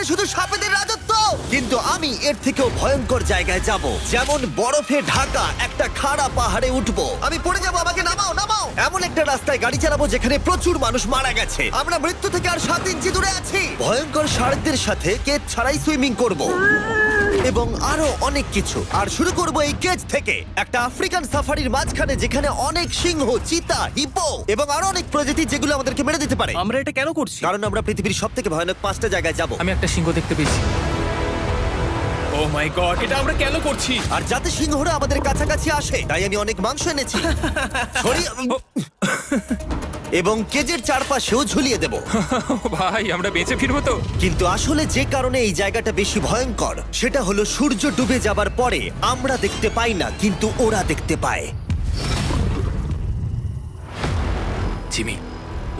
শুধু সাপেদের রাজত্ব, কিন্তু আমি এর থেকেও ভয়ঙ্কর জায়গায় যাব, যেমন বরফে ঢাকা একটা খাড়া পাহাড়ে উঠবো। আমি পড়ে যাবো, আমাকে নামাও নামাও। এমন একটা রাস্তায় গাড়ি চালাবো যেখানে প্রচুর মানুষ মারা গেছে। আমরা মৃত্যু থেকে আর 7 ইঞ্চি দূরে আছি। ভয়ঙ্কর শার্কদের সাথে কেজ ছাড়াই সুইমিং করব এবং আরো অনেক কিছু। আর শুরু করব এই কেজ থেকে, একটা আফ্রিকান সাফারির মাঝখানে যেখানে অনেক সিংহ, চিতা, হিপো এবং আরো অনেক প্রজাতি যেগুলো আমাদেরকে মেরে দিতে পারে। আমরা এটা কেন করছি? কারণ আমরা পৃথিবীর সব থেকে ভয়ানক 5টা জায়গায় যাব। আমি একটা সিংহ দেখতে পেয়েছি। ও মাই গড, এটা আমরা কেন করছি? আর যাতে সিংহরা আমাদের কাছাকাছি আসে তাই আমি অনেক মাংস এনেছি। এবং কেজের চারপাশেও ঝুলিয়ে দেব। ভাই আমরা বেঁচে ফিরবো তো? কিন্তু আসলে যে কারণে এই জায়গাটা বেশি ভয়ঙ্কর সেটা হলো সূর্য ডুবে যাবার পরে আমরা দেখতে পাই না, কিন্তু ওরা দেখতে পায়। জিমি,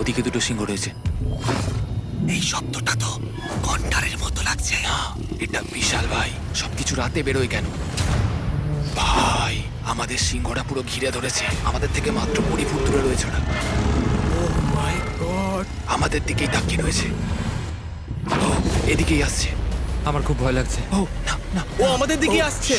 ওদিকে দুটো সিংহ রয়েছে। এই শব্দটা তো কণ্ঠারের মতো লাগছে। না, এটা বিশাল ভাই। সবকিছু রাতে বেরোয় কেন? ভাই, আমাদের সিংহরা পুরো ঘিরে ধরেছে। আমাদের থেকে মাত্র 20 ফুট দূরে রয়েছে ওরা। মাই গড, আমাদের দিকেই তাকিয়ে রয়েছে। ও, এদিকেই আসছে। আমার খুব ভয় লাগছে। ও না না, ও আমাদের দিকে আসছে।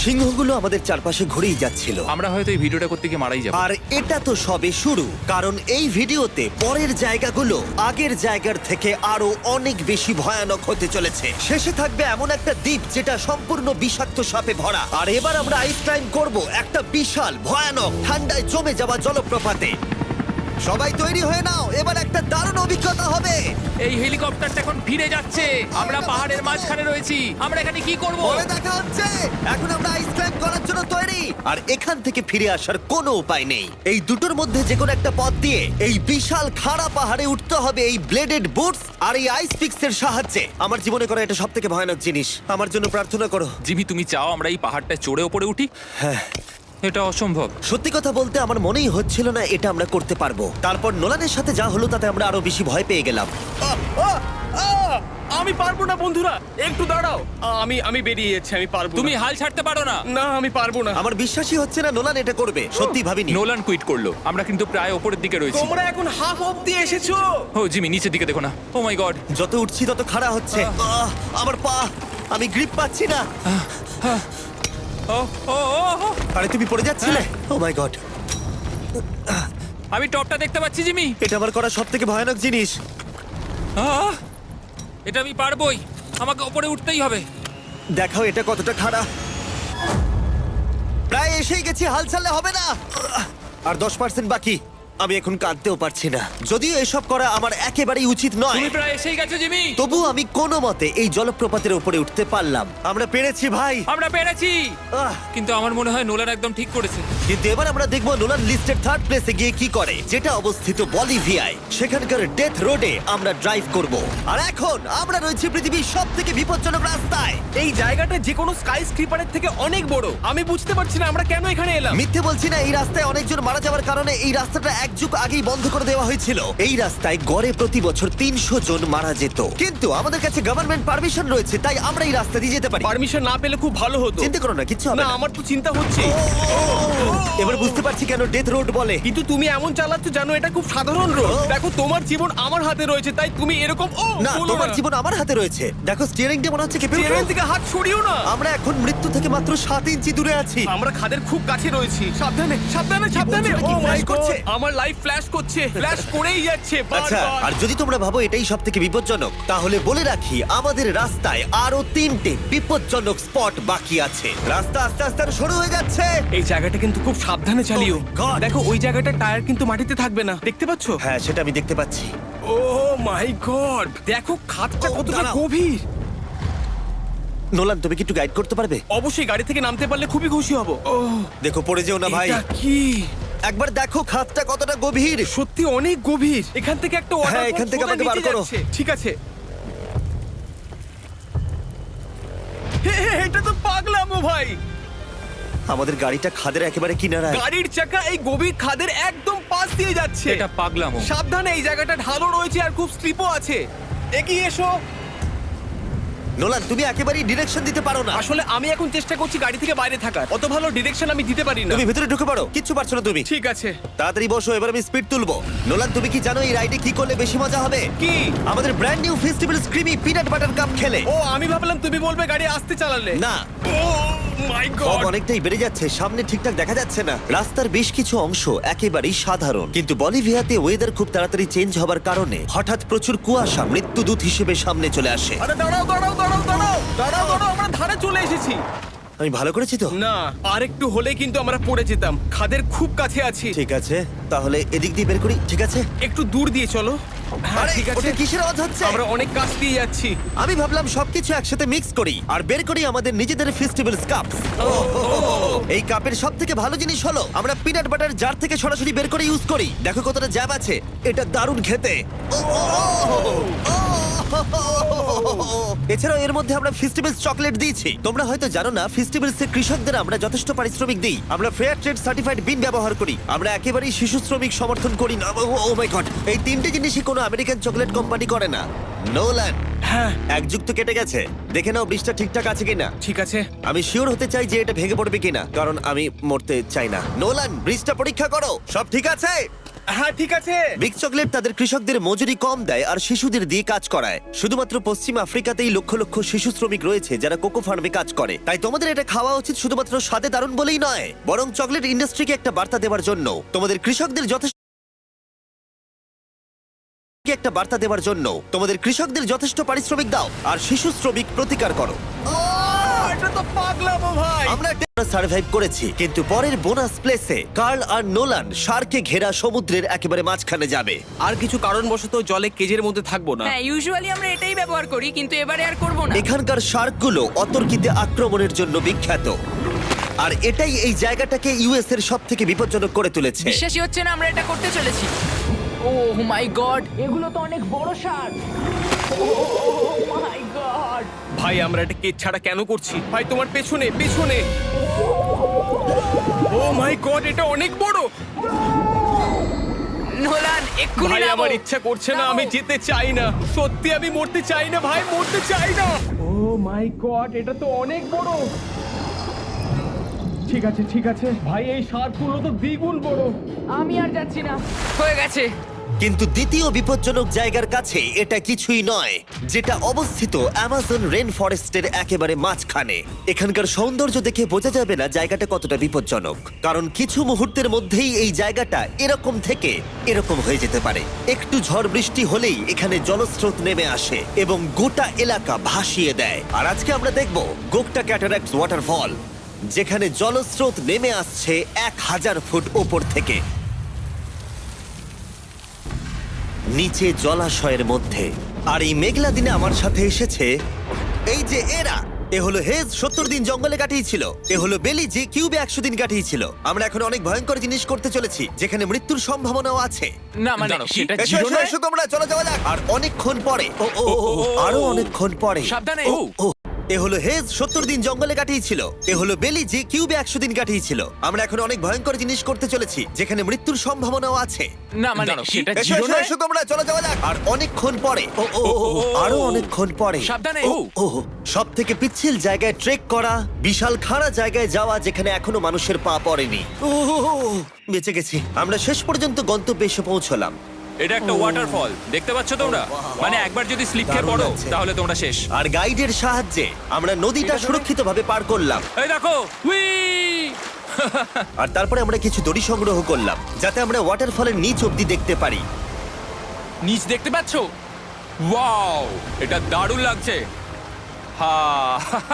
সিংহগুলো আমাদের চারপাশে ঘুরেই যাচ্ছিল। আমরা হয়তো এই ভিডিওটা করতে গিয়ে মারাই যাবো। আর এটা তো সবে শুরু, কারণ এই ভিডিওতে পরের জায়গাগুলো আগের জায়গার থেকে আরো অনেক বেশি ভয়ানক হতে চলেছে। শেষে থাকবে এমন একটা দ্বীপ যেটা সম্পূর্ণ বিষাক্ত সাপে ভরা। আর এবার আমরা আইস ক্লাইম্ব করব একটা বিশাল ভয়ানক ঠান্ডায় জমে যাওয়া জলপ্রপাতে। সবাই তৈরি হয়ে নাও, এবার একটা দারুণ অভিজ্ঞতা হবে। এই হেলিকপ্টারটা এখন ফিরে যাচ্ছে। আমরা পাহাড়ের মাঝখানে রয়েছি। আমরা এখানে কি করব? পরে দেখা হচ্ছে। এখন আমরা আইস ক্লাইম্ব করার জন্য তৈরি, আর এখান থেকে ফিরে আসার কোনো উপায় নেই। এই দুটোর মধ্যে যে কোনো একটা পথ দিয়ে এই বিশাল খাড়া পাহাড়ে উঠতে হবে এই ব্লেডেড বুটস আর এই আইস পিক্সের সাহায্যে। আমার জীবনে করা এটা সবথেকে ভয়ানক জিনিস। আমার জন্য প্রার্থনা করো। জিমি, তুমি চাও আমরা এই পাহাড়টা চড়ে ওপরে উঠি? হ্যাঁ, এটা অসম্ভব। সত্যি কথা বলতে আমার মনেই হচ্ছিল না এটা আমরা করতে পারবো। তারপর নোলানের সাথে যা হলো তাতে আমরা আরো বেশি ভয় পেয়ে গেলাম। আমি পারবো না বন্ধুরা, একটু দাঁড়াও। আমি বেরিয়ে যাচ্ছি, আমি পারবো না। তুমি হাল ছাড়তে পারো না। না, আমি পারবো না। আমার বিশ্বাসই হচ্ছে না নোলান এটা করবে। সত্যি ভাবিনি। নোলান কুইট করলো। আমরা কিন্তু প্রায় ওপরের দিকে রয়েছি। তোমরা এখন হাফ অবধি এসেছো। ও জিমি, নিচের দিকে দেখো না। ও মাই গড। যত উঠছি তত খাড়া হচ্ছে। আমার পা, আমি গ্রিপ পাচ্ছি না। ও ও ও ও। আরে তুমি পড়ে যাচ্ছিলে? ও মাই গড, আমি টপটা দেখতে পাচ্ছি জিমি। এটা আমার করা সবথেকে ভয়ানক জিনিস। আহ! এটা আমি পারবোই। আমাকে ওপরে উঠতেই হবে। দেখাও এটা কতটা খাড়া। প্রায় এসেই গেছি, হাল ছাড়লে হবে না। আর 10% বাকি। আমি এখন কাঁদতেও পারছি না, যদিও এসব করা আমার একেবারেই উচিত নয়। তুমি প্রায় এসেই গেছো জিমি। তবু আমি কোনো মতে এই জলপ্রপাতের উপরে উঠতে পারলাম। আমরা পেরেছি ভাই। আমরা পেরেছি। আহ, কিন্তু আমার মনে হয় নোলান একদম ঠিক করেছে। কিন্তু এবার আমরা দেখবো নোলান লিস্টের 3rd প্লেসে গিয়ে কি করে, যেটা অবস্থিত বলিভিয়ায়। সেখানকার ডেথ রোডে আমরা ড্রাইভ করব। আর এখন আমরা রয়েছি পৃথিবীর সবথেকে বিপজ্জনক রাস্তায়। এই জায়গাটা যে কোনো স্কাই স্ক্রিপারের থেকে অনেক বড়। আমি বুঝতে পারছি না আমরা কেন এখানে এলাম। মিথ্যে বলছি না, এই রাস্তায় অনেকজন মারা যাওয়ার কারণে এই রাস্তাটা 1 যুগ আগেই বন্ধ করে দেওয়া হয়েছিল। এই রাস্তায় গড়ে প্রতি বছর 300 জন মারা যেত, কিন্তু আমাদের কাছে গভর্নমেন্ট পারমিশন রয়েছে, তাই আমরা এই রাস্তা দিয়ে যেতে পারি। পারমিশন না পেলে খুব ভালো হতো। চিন্তা করো না, কিচ্ছু হবে না, না। আমার তো চিন্তা হচ্ছে। এবার বুঝতে পারছি কেন ডেথ রোড বলে। কিন্তু তুমি এমন চালাচ্ছ জানো এটা খুব সাধারণ রোড। দেখো তোমার জীবন আমার হাতে রয়েছে, তাই তুমি এরকম না, তোমার জীবন আমার হাতে রয়েছে। দেখো স্টিয়ারিংটা মনে হচ্ছে কেঁপে ট্রেন উঠলো। থেকে হাত সরিও না। আমরা এখন মৃত্যু থেকে মাত্র 7 ইঞ্চি দূরে আছি। আমরা খাদের খুব কাছে রয়েছি। সাবধানে সাবধানে সাবধানে। বলছো, এটা কি ও মাই flash গড, করছে? আমার লাইফ ফ্ল্যাশ করছে, ফ্ল্যাশ করেই যাচ্ছে আচ্ছা, বারবার। আর যদি তোমরা ভাবো এটাই সব থেকে বিপজ্জনক, তাহলে বলে রাখি আমাদের রাস্তায় আরো 3টে বিপজ্জনক স্পট বাকি আছে। রাস্তা আস্তে আস্তে আরো সরু হয়ে যাচ্ছে। এই জায়গাটা কিন্তু খুব সাবধানে চালিও। Oh my God! দেখো ওই জায়গাটা টায়ার কিন্তু মাটিতে থাকবে না, দেখতে পাচ্ছো? হ্যাঁ, সেটা আমি দেখতে পাচ্ছি। ও মাই গড, দেখো খাদটা Oh, কতটা দাঁড়াও। গভীর। নোলান, তুমি কি একটু গাইড করতে পারবে? অবশ্যই, গাড়ি থেকে নামতে পারলে খুবই খুশি হব। ও দেখো পড়ে যেও না ভাই। এটা কি? একবার দেখো খাতটা কতটা গভীর। সত্যি অনেক গভীর। এখান থেকে একটা ওয়াটার হ্যাঁ, এখান থেকে আমাকে বার করো। ঠিক আছে। এটা তো পাগলামো ভাই। আমাদের গাড়িটা খাদের একেবারে কিনারায়। গাড়ির চাকা এই গভীর খাদের একদম পাশ দিয়ে যাচ্ছে। এটা পাগলামো। সাবধানে, এই জায়গাটা ঢালু রয়েছে আর খুব স্লিপও আছে। এগিয়ে এসো। নোলান, তুমি একেবারেই ডিরেকশন দিতে পারো না। আসলে আমি এখন চেষ্টা করছি গাড়ি থেকে বাইরে থাকার, অত ভালো ডিরেকশন আমি দিতে পারি না। তুমি ভিতরে ঢুকে পড়ো, কিচ্ছু পারছো না তুমি। ঠিক আছে। তাড়াতাড়ি বসো, এবার আমি স্পিড তুলবো। নোলান, তুমি কি জানো এই রাইডে কি করলে বেশি মজা হবে? কি? আমাদের brand new festival creamy peanut butter cup খেলে। ও, আমি ভাবলাম তুমি বলবে গাড়ি আসতে চালালে। না, ও মাই ফগ গড। অনেকটাই বেড়ে যাচ্ছে, সামনে ঠিকঠাক দেখা যাচ্ছে না। রাস্তার বেশ কিছু অংশ একেবারেই সাধারণ, কিন্তু বলিভিয়াতে ওয়েদার খুব তাড়াতাড়ি চেঞ্জ হবার কারণে হঠাৎ প্রচুর কুয়াশা মৃত্যুদূত হিসেবে সামনে চলে আসে। আরে দাঁড়াও দাঁড়াও দাঁড়াও দাঁড়াও দাঁড়াও দাঁড়াও, আমরা ধারে চলে এসেছি। আমি ভালো করেছি তো? না, আর একটু হলে কিন্তু আমরা পড়ে যেতাম, খাদের খুব কাছে আছি। ঠিক আছে, তাহলে এদিক দিয়ে বের করি। ঠিক আছে, একটু দূর দিয়ে চলো। হ্যাঁ আরে, ঠিক আছে। ওটা কিসের আওয়াজ হচ্ছে? আমরা অনেক কাছ দিয়ে যাচ্ছি। আমি ভাবলাম সবকিছু একসাথে মিক্স করি আর বের করি আমাদের নিজেদের ফেস্টিভ্যাল কাপ। এই কাপের সব থেকে ভালো জিনিস হলো আমরা পিনাট বাটার জার থেকে সরাসরি বের করে ইউজ করি। দেখো কতটা জ্যাব আছে, এটা দারুণ খেতে। এছাড়াও এর মধ্যে আমরা ফেস্টিভ্যালস চকলেট দিয়েছি। তোমরা হয়তো জানো না, ফেস্টিভ্যালস এর কৃষকদের আমরা যথেষ্ট পারিশ্রমিক দিই। আমরা ফেয়ার ট্রেড সার্টিফাইড বিন ব্যবহার করি। আমরা একেবারেই শিশু শ্রমিক সমর্থন করি না। ও মাই গড, এই তিনটে জিনিসই কোনো আমেরিকান চকলেট কোম্পানি করে না। নোলান, হ্যাঁ এক যুগ তো কেটে গেছে, দেখে নাও ব্রিজটা ঠিকঠাক আছে কিনা। ঠিক আছে। আমি শিওর হতে চাই যে এটা ভেঙে পড়বে কিনা, কারণ আমি মরতে চাই না। নোলান, ব্রিজটা পরীক্ষা করো, সব ঠিক আছে? হ্যাঁ ঠিক আছে। বিগ চকলেট তাদের কৃষকদের মজুরি কম দেয় আর শিশুদের দিয়ে কাজ করায়। শুধুমাত্র পশ্চিম আফ্রিকাতেই লক্ষ লক্ষ শিশু শ্রমিক রয়েছে যারা কোকো ফার্মে কাজ করে। তাই তোমাদের এটা খাওয়া উচিত শুধুমাত্র স্বাদে দারুণ বলেই নয়, বরং চকলেট ইন্ডাস্ট্রিকে একটা বার্তা দেওয়ার জন্য। তোমাদের কৃষকদের যথেষ্ট পারিশ্রমিক দাও আর শিশু শ্রমিক প্রতিকার করো। এটা তো পাগলামো ভাই। আমরা সার্ভাইভ করেছি, কিন্তু পরের বোনাস প্লেসে কার্ল আর নোলান শার্কে ঘেরা সমুদ্রের একেবারে মাঝখানে যাবে। আর কিছু কারণবশত জলে কেজের মধ্যে থাকবো না। হ্যাঁ, ইউজুয়ালি আমরা এটাই ব্যবহার করি, কিন্তু এবারে আর করব না। এখানকার শার্কগুলো অতর্কিতে আক্রমণের জন্য বিখ্যাত, আর এটাই এই জায়গাটাকে ইউএস এর সব থেকে বিপজ্জনক করে তুলেছে। বিশ্বাসই হচ্ছে না আমরা এটা করতে চলেছি। ও মাই গড, এগুলো তো অনেক বড় শার্ক। ও মাই গড। ভাই, আমরা এটা কেজ ছাড়া কেন করছি? ভাই, তোমার পেছনে পেছনে। ও মাই গড, এটা অনেক বড়। নোলান, এক্ষুনি ভাই, নামো। আমার ইচ্ছা করছে না, আমি যেতে চাই না। সত্যি আমি মরতে চাই না ভাই, মরতে চাই না। ও মাই গড, এটা তো অনেক বড়। ঠিক আছে ঠিক আছে ভাই, এই শার্কগুলো তো দ্বিগুণ বড়। আমি আর যাচ্ছি না, হয়ে গেছে। কিন্তু দ্বিতীয় বিপজ্জনক জায়গার কাছে এটা কিছুই নয়, যেটা অবস্থিত অ্যামাজন রেন ফরেস্টের একেবারে মাঝখানে। এখানকার সৌন্দর্য দেখে বোঝা যাবে না জায়গাটা কতটা বিপজ্জনক, কারণ কিছু মুহূর্তের মধ্যেই এই জায়গাটা এরকম থেকে এরকম হয়ে যেতে পারে। একটু ঝড় বৃষ্টি হলেই এখানে জলস্রোত নেমে আসে এবং গোটা এলাকা ভাসিয়ে দেয়। আর আজকে আমরা দেখব গোকটা ক্যাটারাক্টস ওয়াটারফল, যেখানে জলস্রোত নেমে আসছে 1000 ফুট ওপর থেকে নিচে জলাশয়ের মধ্যে। আর এই মেঘলা দিনে আমার সাথে এসেছে এই যে এরা। এ হলো হেজ, 70 দিন জঙ্গলে কাটিয়েছিল। এ হলো বেলি, যে কিউবে 100 দিন কাটিয়েছিল। আমরা এখন অনেক ভয়ঙ্কর জিনিস করতে চলেছি, যেখানে মৃত্যুর সম্ভাবনাও আছে। না মানে দাঁড়াও, সেটা এসো, জিরো এসো, নয়। এসো তোমরা, চলো যাওয়া যাক। আর অনেকক্ষণ পরে আরো অনেকক্ষণ পরে সাবধানে। ও, এ হলো হেজ, 70 দিন জঙ্গলে কাটিয়েছিল। এ হলো বেলি, যে কিউবে 100 দিন কাটিয়েছিল। আমরা এখন অনেক ভয়ঙ্কর জিনিস করতে চলেছি, যেখানে মৃত্যুর সম্ভাবনাও আছে। না মানে দাঁড়াও, সেটা এসো, জিরো এসো, নয়। এসো তোমরা, চলো যাওয়া যাক। আর অনেকক্ষণ পরে আরো অনেকক্ষণ পরে সাবধানে। সব থেকে পিচ্ছিল জায়গায় ট্রেক করা, বিশাল খাড়া জায়গায় যাওয়া যেখানে এখনো মানুষের পা পড়েনি। বেঁচে গেছি। আমরা শেষ পর্যন্ত গন্তব্যে এসে পৌঁছলাম। এটা একটা ওয়াটারফল, দেখতে পাচ্ছ তোমরা? মানে একবার যদি স্লিপ খেয়ে দারুণ পড়ো লাগছে। তাহলে তোমরা শেষ। আর গাইডের সাহায্যে আমরা নদীটা সুরক্ষিতভাবে পার করলাম। এই দেখো, উই! আর তারপরে আমরা কিছু দড়ি সংগ্রহ করলাম, যাতে আমরা ওয়াটারফলের নিচ অব্দি দেখতে পারি। নিচ দেখতে পাচ্ছ? ওয়াও, এটা দারুণ লাগছে। হা!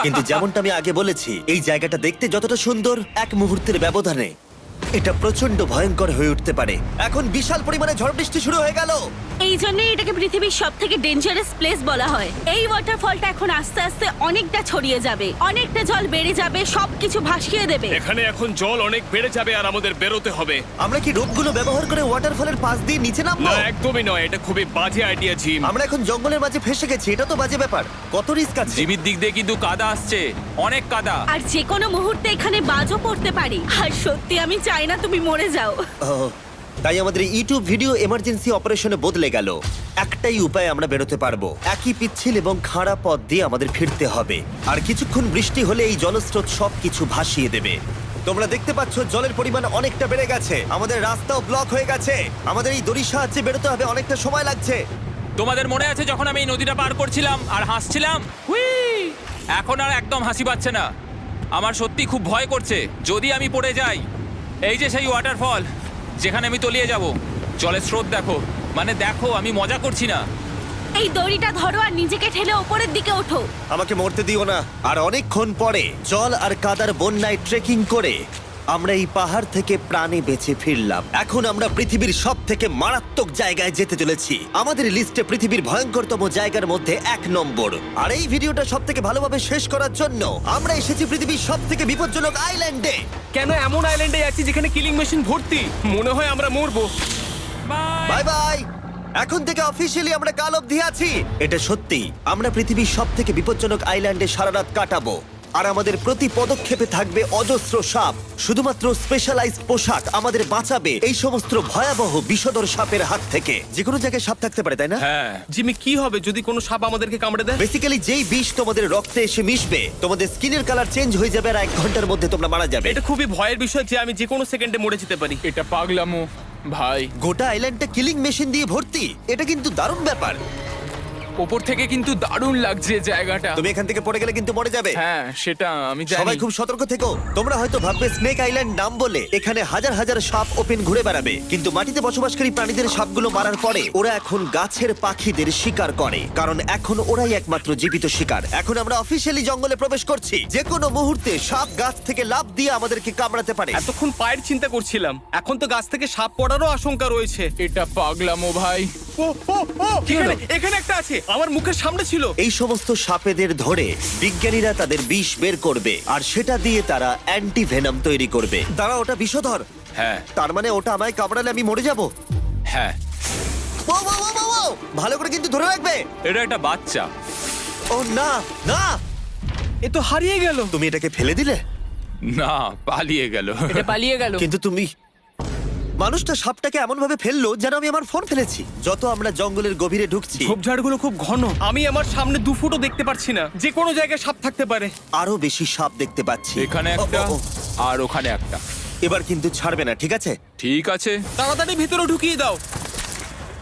কিন্তু যেমনটা আমি আগে বলেছি, এই জায়গাটা দেখতে যতটা সুন্দর, এক মুহূর্তের ব্যবধানে এটা প্রচন্ড ভয়ঙ্কর হয়ে উঠতে পারে। এখন বিশাল পরিমাণে ঝড় বৃষ্টি শুরু হয়ে গেল। এই জন্যই এটাকে পৃথিবীর সব থেকে ডেঞ্জারাস প্লেস বলা হয়। এই ওয়াটারফলটা এখন আস্তে আস্তে অনেকটা ছড়িয়ে যাবে, অনেকটা জল বেড়ে যাবে, সবকিছু ভাসিয়ে দেবে। এখানে এখন জল অনেক বেড়ে যাবে আর আমাদের বেরোতে হবে। আমরা কি রোপগুলো ব্যবহার করে ওয়াটারফলের পাশ দিয়ে নিচে নামবো? না, একদমই নয়, এটা খুবই বাজে আইডিয়া জিম। আমরা এখন জঙ্গলের মাঝে ফেসে গেছি, এটা তো বাজে ব্যাপার। কত রিস্ক আছে। জিমির দিক দিয়ে কিন্তু কাদা আসছে, অনেক কাদা। আর যে কোনো মুহূর্তে এখানে বাজও পড়তে পারি। আর সত্যি আমি চাই না তুমি মরে যাও। ও, তাই আমাদের ইউটিউব ভিডিও এমার্জেন্সি অপারেশনে বদলে গেল। একটাই উপায় আমরা বেরোতে পারবো, একই পিচ্ছিল এবং খাড়া পথ দিয়ে আমাদের ফিরতে হবে। আর কিছুক্ষণ বৃষ্টি হলে এই জলস্রোত সবকিছু ভাসিয়ে দেবে। তোমরা দেখতে পাচ্ছ জলের পরিমাণ অনেকটা বেড়ে গেছে, আমাদের রাস্তাও ব্লক হয়ে গেছে। আমাদের এই দড়ির সাহায্যে বেরোতে হবে, অনেকটা সময় লাগছে। তোমাদের মনে আছে যখন আমি এই নদীটা পার করছিলাম আর হাসছিলাম? হুই! এখন আর একদম হাসি পাচ্ছে না। আমার সত্যি খুব ভয় করছে যদি আমি পড়ে যাই। এই যে সেই ওয়াটারফল যেখানে আমি তলিয়ে যাব। জলের স্রোত দেখো, মানে দেখো, আমি মজা করছি না। এই দড়িটা ধরো আর নিজেকে ঠেলে ওপরের দিকে ওঠো। আমাকে মরতে দিও না। আর অনেকক্ষণ পরে জল আর কাদার বন্যায় ট্রেকিং করে আমরা এই পাহাড় থেকে প্রাণে বেঁচে ফিরলাম। এখন আমরা পৃথিবীর সব থেকে মারাত্মক জায়গায় যেতে চলেছি। আমাদের লিস্টে পৃথিবীর ভয়ঙ্করতম জায়গার মধ্যে 1 নম্বর। আর এই ভিডিওটা সব থেকে ভালোভাবে শেষ করার জন্য আমরা এসেছি পৃথিবীর সব থেকে বিপজ্জনক আইল্যান্ডে। কেন এমন আইল্যান্ডে যাচ্ছি যেখানে কিলিং মেশিন ভর্তি? মনে হয় আমরা মরবো। বাই। Bye bye. এখন থেকে অফিসিয়ালি আমরা কাল অবধি আছি। এটা সত্যি, আমরা পৃথিবীর সব থেকে বিপজ্জনক আইল্যান্ডে সারা রাত কাটাবো। আর আমাদের প্রতি পদক্ষেপে থাকবে অজস্র সাপ। শুধুমাত্র স্পেশালাইজড পোশাক আমাদের বাঁচাবে এই সমস্ত ভয়াবহ বিষধর সাপের হাত থেকে। যে কোনো জায়গায় সাপ থাকতে পারে, তাই না? হ্যাঁ, জিমি, কি হবে যদি কোনো সাপ আমাদেরকে কামড়ে দেয়? বেসিক্যালি যেই বিষ তোমাদের রক্তে এসে মিশবে, তোমাদের স্কিনের কালার চেঞ্জ হয়ে যাবে আর 1 ঘন্টার মধ্যে তোমরা মারা যাবে। এটা খুবই ভয়ের বিষয় যে আমি যে কোনো সেকেন্ডে মরে যেতে পারি। এটা পাগলামো ভাই। গোটা আইল্যান্ডটা কিলিং মেশিন দিয়ে ভর্তি। এটা কিন্তু দারুণ ব্যাপার। ওপর থেকে কিন্তু দারুণ লাগছে জায়গাটা। তুমি এখান থেকে পড়ে গেলে কিন্তু মরে যাবে। হ্যাঁ, সেটা আমি সবাই জানি। খুব সতর্ক থেকো। তোমরা হয়তো ভাববে স্নেক আইল্যান্ড নাম বলে এখানে হাজার হাজার সাপ ওপেন ঘুরে বেড়াবে, কিন্তু মাটিতে বসবাসকারী প্রাণীদের সাপগুলো মারার পরে ওরা এখন গাছের পাখিদের শিকার করে, কারণ এখন ওরাই একমাত্র জীবিত শিকার। এখন আমরা অফিসিয়ালি জঙ্গলে প্রবেশ করছি। যে কোনো মুহূর্তে সাপ গাছ থেকে লাফ দিয়ে আমাদেরকে কামড়াতে পারে। এতক্ষণ পায়ের চিন্তা করছিলাম, এখন তো গাছ থেকে সাপ পড়ারও আশঙ্কা রয়েছে। এটা পাগলামো ভাই। ও ও ও, এখানে একটা আছে, আমার মুখের সামনে ছিল। এই সমস্ত সাপেদের ধরে বিজ্ঞানীরা তাদের বিষ বের করবে, আর সেটা দিয়ে তারা অ্যান্টি ভেনাম তৈরি করবে। তারা ওটা বিষধর। হ্যাঁ, তার মানে ওটা আমায় কামড়ালে আমি মরে যাব। হ্যাঁ। ও, ও, ও, ও, ও! ভালো করে কিন্তু ধরে রাখবে। এটা একটা বাচ্চা। ও না না, এ তো হারিয়ে গেল। তুমি এটাকে ফেলে দিলে। না, পালিয়ে গেল। এটা পালিয়ে গেল। কিন্তু তুমি, মানুষটা সাপটাকে এমন ভাবে ফেললো যেন আমি আমার ফোন ফেলেছি। যত আমরা জঙ্গলের গভীরে ঢুকছি ঝোপঝাড়গুলো খুব ঘন, আমি আমার সামনে 2 ফুটও দেখতে পারছি না। যে কোনো জায়গায় সাপ থাকতে পারে। আরো বেশি সাপ দেখতে পাচ্ছি। এখানে ও, একটা ও, ও। আর ওখানে একটা। এবার কিন্তু ছাড়বে না, ঠিক আছে? ঠিক আছে। তাড়াতাড়ি ভিতরে ঢুকিয়ে দাও।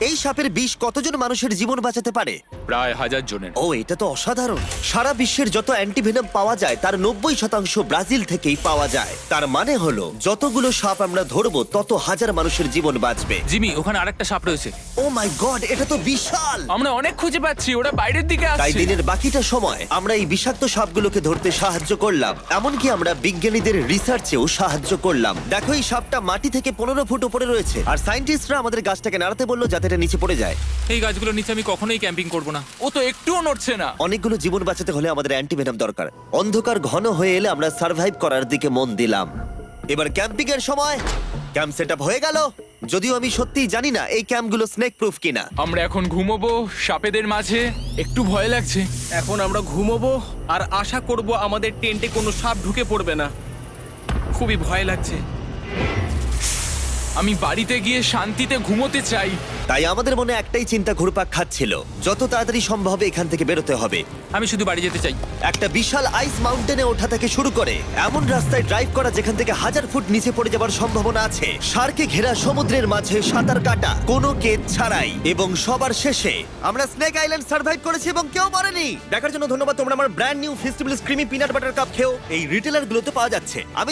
এই সাপের বিষ কতজন মানুষের জীবন বাঁচাতে পারে? প্রায় 1000 জনের। ও, এটা তো অসাধারণ। সারা বিশ্বের যত অ্যান্টিভেনম পাওয়া যায় তার 90% ব্রাজিল থেকেই পাওয়া যায়। তার মানে হলো যতগুলো সাপ আমরা ধরবো তত হাজার মানুষের জীবন বাঁচবে। জিমি, ওখানে আরেকটা সাপ রয়েছে। ও মাই গড, এটা তো বিশাল। আমরা অনেক খুঁজে পাচ্ছি, ওরা বাইরের দিকে তাই আসছে। দিনের বাকিটা সময় আমরা এই বিষাক্ত সাপগুলোকে ধরতে সাহায্য করলাম। এমনকি আমরা বিজ্ঞানীদের রিসার্চেও সাহায্য করলাম। দেখো, এই সাপটা মাটি থেকে 15 ফুট উপরে রয়েছে, আর সায়েন্টিস্টরা আমাদের গাছটাকে নাড়াতে বললো যাতে এটা নিচে পড়ে যায়। এই গাছগুলোর নিচে আমি কখনোই ক্যাম্পিং করব না। ও তো একটুও নড়ছে না। অনেকগুলো জীবন বাঁচাতে হলে আমাদের অ্যান্টিভেনম দরকার। অন্ধকার ঘন হয়ে এলে আমরা সার্ভাইভ করার দিকে মন দিলাম। এবার ক্যাম্পিং এর সময়। ক্যাম্প সেটআপ হয়ে গেল, যদিও আমি সত্যিই জানি না এই ক্যাম্পগুলো স্নেক প্রুফ কিনা। আমরা এখন ঘুমোবো সাপেদের মাঝে, একটু ভয় লাগছে। এখন আমরা ঘুমোবো আর আশা করব আমাদের টেন্টে কোনো সাপ ঢুকে পড়বে না। খুবই ভয় লাগছে। আমি বাড়িতে গিয়ে শান্তিতে ঘুমোতে চাই। তাই আমাদের মনে একটাই চিন্তা ঘুরপাক খাচ্ছিল, যত তাড়াতাড়ি সম্ভব এখান থেকে বেরোতে হবে। আমি শুধু বাড়ি যেতে চাই। একটা বিশাল আইস মাউন্টেনে ওঠা থেকে শুরু করে এমন রাস্তায় ড্রাইভ করা যেখান থেকে 1000 ফুট নিচে পড়ে যাবার সম্ভাবনা আছে, শার্কে ঘেরা সমুদ্রের মাঝে সাঁতার কাটা কোনো কেদ ছাড়াই, এবং সবার শেষে আমরা স্নেক আইল্যান্ড সার্ভাইভ করেছি এবং কেউ মরেনি। দেখার জন্য ধন্যবাদ। তোমরা আমার brand new festival creamy peanut butter cup খেও এই রিটেলার গুলোতে পাওয়া যাচ্ছে। আমি